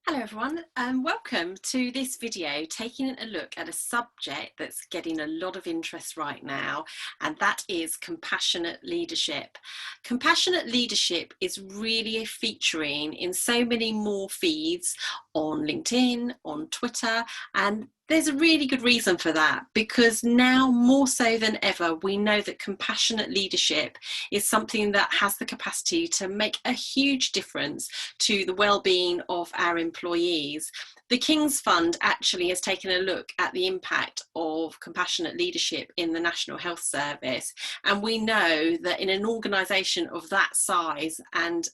Hello everyone, and welcome to this video taking a look at a subject that's getting a lot of interest right now, and that is compassionate leadership. Compassionate leadership is really featuring in so many more feeds on LinkedIn, on Twitter, and there's a really good reason for that, because now more so than ever we know that compassionate leadership is something that has the capacity to make a huge difference to the well-being of our employees. The King's Fund actually has taken a look at the impact of compassionate leadership in the National Health Service, and we know that in an organisation of that size and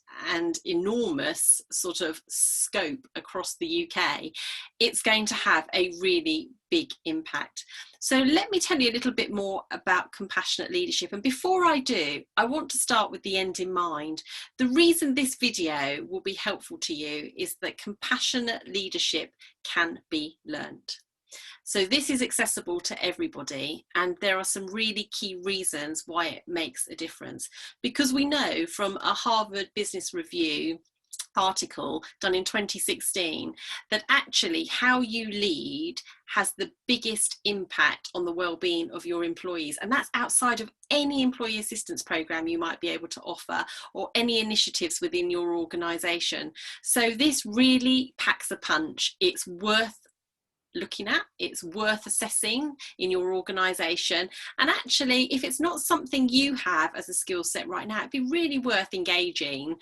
enormous sort of scope across the UK, it's going to have a really big impact. So let me tell you a little bit more about compassionate leadership. And before I do, I want to start with the end in mind. The reason this video will be helpful to you is that compassionate leadership can be learned. So this is accessible to everybody, and there are some really key reasons why it makes a difference. Because we know from a Harvard Business Review article done in 2016 that actually how you lead has the biggest impact on the well-being of your employees, and that's outside of any employee assistance program you might be able to offer or any initiatives within your organization. So this really packs a punch. It's worth looking at, it's worth assessing in your organization, and actually if it's not something you have as a skill set right now, it'd be really worth engaging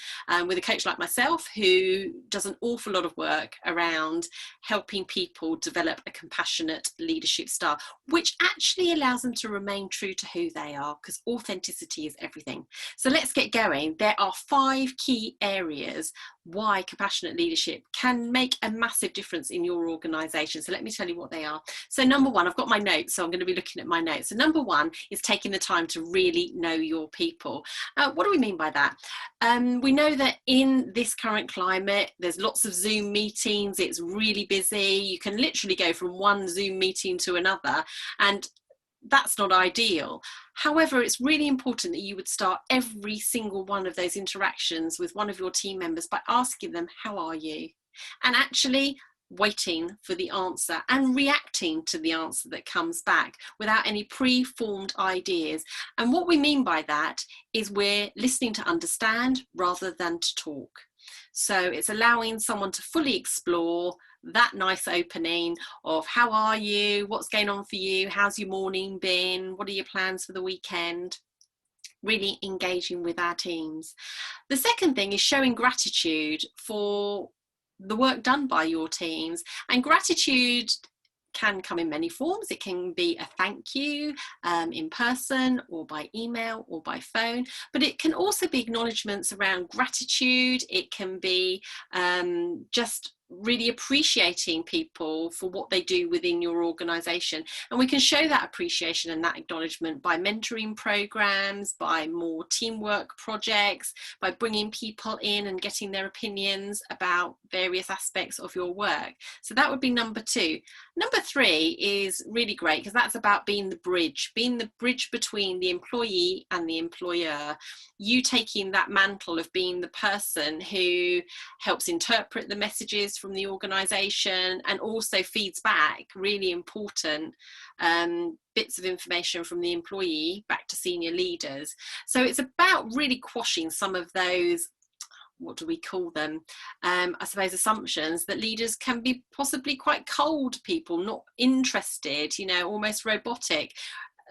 with a coach like myself who does an awful lot of work around helping people develop a compassionate leadership style, which actually allows them to remain true to who they are, because authenticity is everything. So let's get going. There are 5 key areas why compassionate leadership can make a massive difference in your organization. So let me tell you what they are. So number 1, I've got my notes, so I'm going to be looking at my notes. So number 1 is taking the time to really know your people. What do we mean by that? We know that in this current climate, there's lots of Zoom meetings. It's really busy. You can literally go from one Zoom meeting to another, and that's not ideal. However, it's really important that you would start every single one of those interactions with one of your team members by asking them, how are you? And actually waiting for the answer and reacting to the answer that comes back without any pre-formed ideas. And what we mean by that is we're listening to understand rather than to talk. So it's allowing someone to fully explore that nice opening of how are you, what's going on for you, how's your morning been, what are your plans for the weekend. Really engaging with our teams. The second thing is showing gratitude for the work done by your teams, and gratitude can come in many forms. It can be a thank you in person or by email or by phone, but it can also be acknowledgements around gratitude. It can be just really appreciating people for what they do within your organization, and we can show that appreciation and that acknowledgement by mentoring programs, by more teamwork projects, by bringing people in and getting their opinions about various aspects of your work. So that would be number 2. Number 3 is really great, because that's about being the bridge between the employee and the employer. You taking that mantle of being the person who helps interpret the messages from the organisation and also feeds back really important bits of information from the employee back to senior leaders. So it's about really quashing some of those, what do we call them, I suppose, assumptions that leaders can be possibly quite cold people, not interested, you know, almost robotic.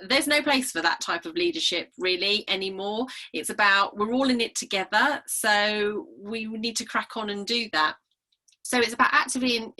There's no place for that type of leadership really anymore. It's about we're all in it together, so we need to crack on and do that. So it's about actively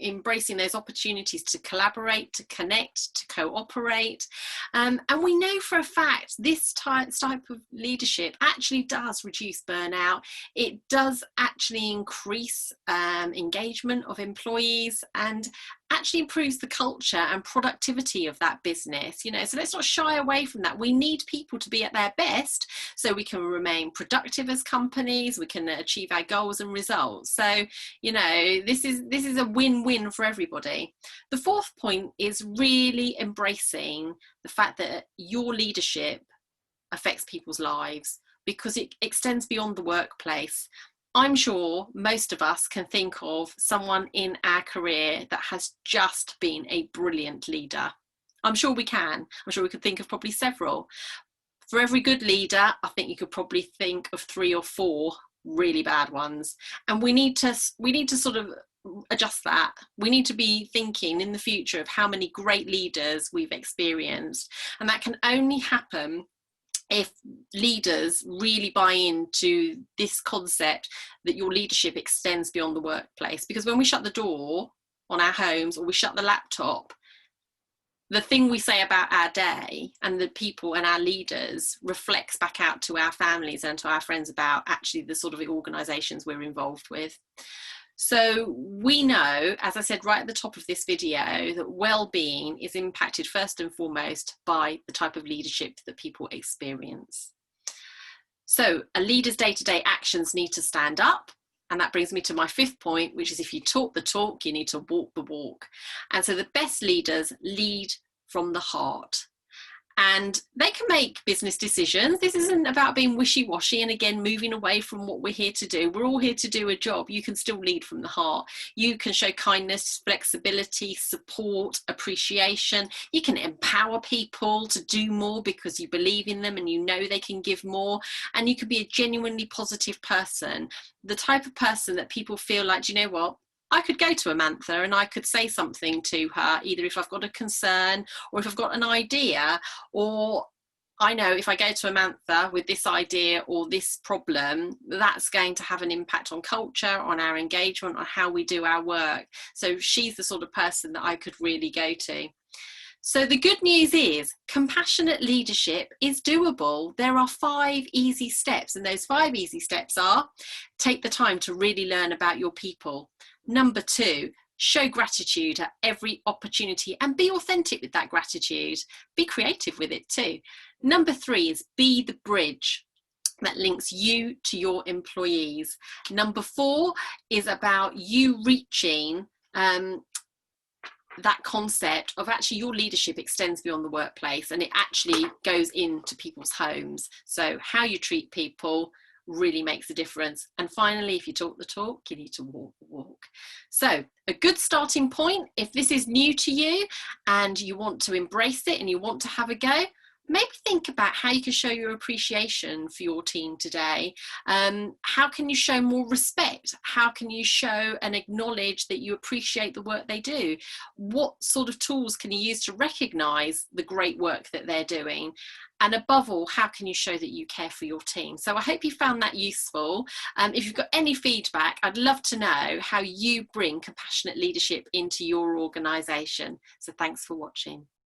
embracing those opportunities to collaborate, to connect, to cooperate. And we know for a fact this type of leadership actually does reduce burnout. It does actually increase engagement of employees and actually improves the culture and productivity of that business, you know. So let's not shy away from that. We need people to be at their best so we can remain productive as companies, we can achieve our goals and results. So, you know, this is a win-win for everybody. The 4th point is really embracing the fact that your leadership affects people's lives, because it extends beyond the workplace. I'm sure most of us can think of someone in our career that has just been a brilliant leader. I'm sure we can. I'm sure we could think of probably several. For every good leader, I think you could probably think of 3 or 4 really bad ones. And we need to sort of adjust that. We need to be thinking in the future of how many great leaders we've experienced. And that can only happen if leaders really buy into this concept that your leadership extends beyond the workplace. Because when we shut the door on our homes or we shut the laptop, the thing we say about our day and the people and our leaders reflects back out to our families and to our friends about actually the sort of organisations we're involved with. So we know, as I said right at the top of this video, that well-being is impacted first and foremost by the type of leadership that people experience. So a leader's day-to-day actions need to stand up. And that brings me to my 5th point, which is if you talk the talk, you need to walk the walk. And so the best leaders lead from the heart. And they can make business decisions. This isn't about being wishy-washy and again moving away from what we're here to do. We're all here to do a job. You can still lead from the heart. You can show kindness, flexibility, support, appreciation. You can empower people to do more because you believe in them and you know they can give more. And you can be a genuinely positive person, the type of person that people feel like, do you know what? I could go to Amantha and I could say something to her, either if I've got a concern or if I've got an idea, or I know if I go to Amantha with this idea or this problem, that's going to have an impact on culture, on our engagement, on how we do our work. So she's the sort of person that I could really go to. So the good news is compassionate leadership is doable. There are 5 easy steps, and those 5 easy steps are: take the time to really learn about your people. Number 2, show gratitude at every opportunity and be authentic with that gratitude. Be creative with it too. Number 3 is be the bridge that links you to your employees. Number 4 is about you reaching that concept of actually your leadership extends beyond the workplace and it actually goes into people's homes. So how you treat people really makes a difference. And finally, if you talk the talk, you need to walk the walk. So a good starting point, if this is new to you and you want to embrace it and you want to have a go, maybe think about how you can show your appreciation for your team today. How can you show more respect? How can you show and acknowledge that you appreciate the work they do? What sort of tools can you use to recognise the great work that they're doing? And above all, how can you show that you care for your team? So I hope you found that useful. If you've got any feedback, I'd love to know how you bring compassionate leadership into your organisation. So thanks for watching.